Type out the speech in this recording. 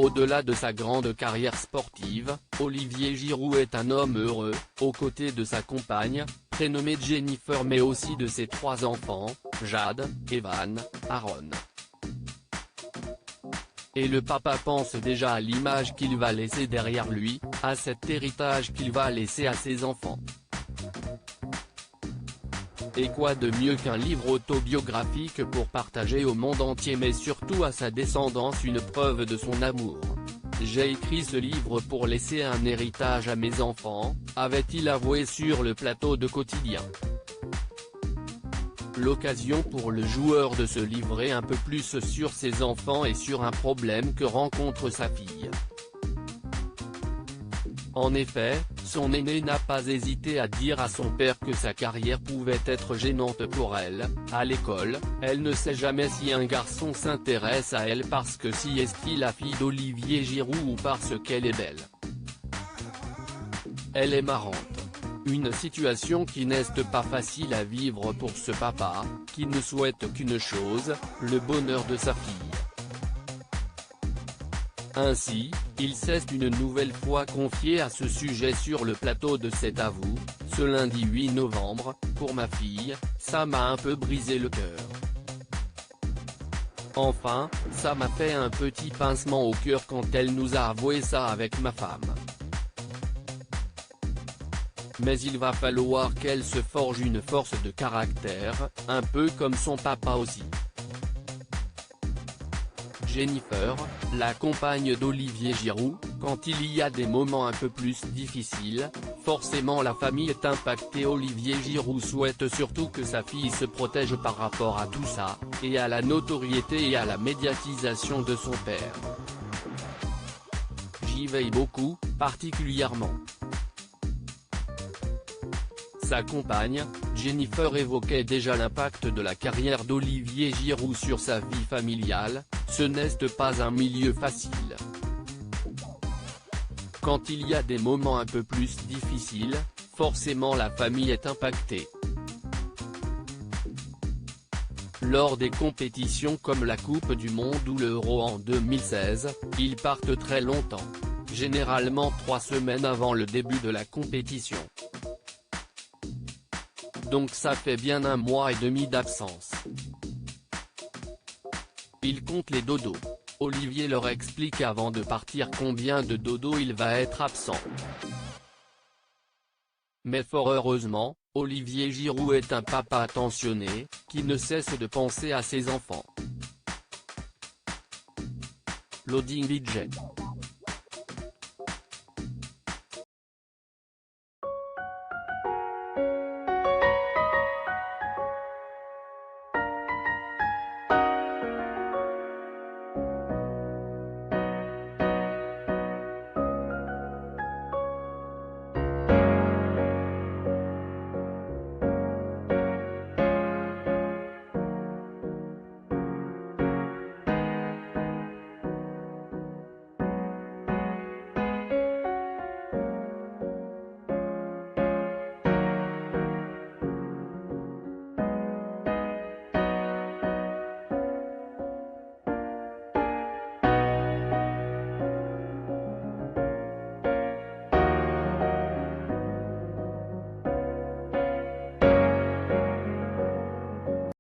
Au-delà de sa grande carrière sportive, Olivier Giroud est un homme heureux, aux côtés de sa compagne, prénommée Jennifer, mais aussi de ses 3 enfants, Jade, Evan, Aaron. Et le papa pense déjà à l'image qu'il va laisser derrière lui, à cet héritage qu'il va laisser à ses enfants. Et quoi de mieux qu'un livre autobiographique pour partager au monde entier, mais surtout à sa descendance, une preuve de son amour. J'ai écrit ce livre pour laisser un héritage à mes enfants, avait-il avoué sur le plateau de Quotidien. L'occasion pour le joueur de se livrer un peu plus sur ses enfants et sur un problème que rencontre sa fille. En effet, son aîné n'a pas hésité à dire à son père que sa carrière pouvait être gênante pour elle. À l'école, elle ne sait jamais si un garçon s'intéresse à elle parce que si est-il la fille d'Olivier Giroud ou parce qu'elle est belle. Elle est marrante. Une situation qui n'est pas facile à vivre pour ce papa, qui ne souhaite qu'une chose, le bonheur de sa fille. Ainsi, il s'est une nouvelle fois confié à ce sujet sur le plateau de Cet à vous, ce lundi 8 novembre, pour ma fille, ça m'a un peu brisé le cœur. Enfin, ça m'a fait un petit pincement au cœur quand elle nous a avoué ça avec ma femme. Mais il va falloir qu'elle se forge une force de caractère, un peu comme son papa aussi. Jennifer, la compagne d'Olivier Giroud, quand il y a des moments un peu plus difficiles, forcément la famille est impactée. Olivier Giroud souhaite surtout que sa fille se protège par rapport à tout ça, et à la notoriété et à la médiatisation de son père. J'y veille beaucoup, particulièrement. Sa compagne, Jennifer, évoquait déjà l'impact de la carrière d'Olivier Giroud sur sa vie familiale. Ce n'est pas un milieu facile. Quand il y a des moments un peu plus difficiles, forcément la famille est impactée. Lors des compétitions comme la Coupe du Monde ou l'Euro en 2016, ils partent très longtemps. Généralement 3 semaines avant le début de la compétition. Donc ça fait bien 1 mois et demi d'absence. Il compte les dodos. Olivier leur explique avant de partir combien de dodos il va être absent. Mais fort heureusement, Olivier Giroud est un papa attentionné, qui ne cesse de penser à ses enfants. Loading Budget.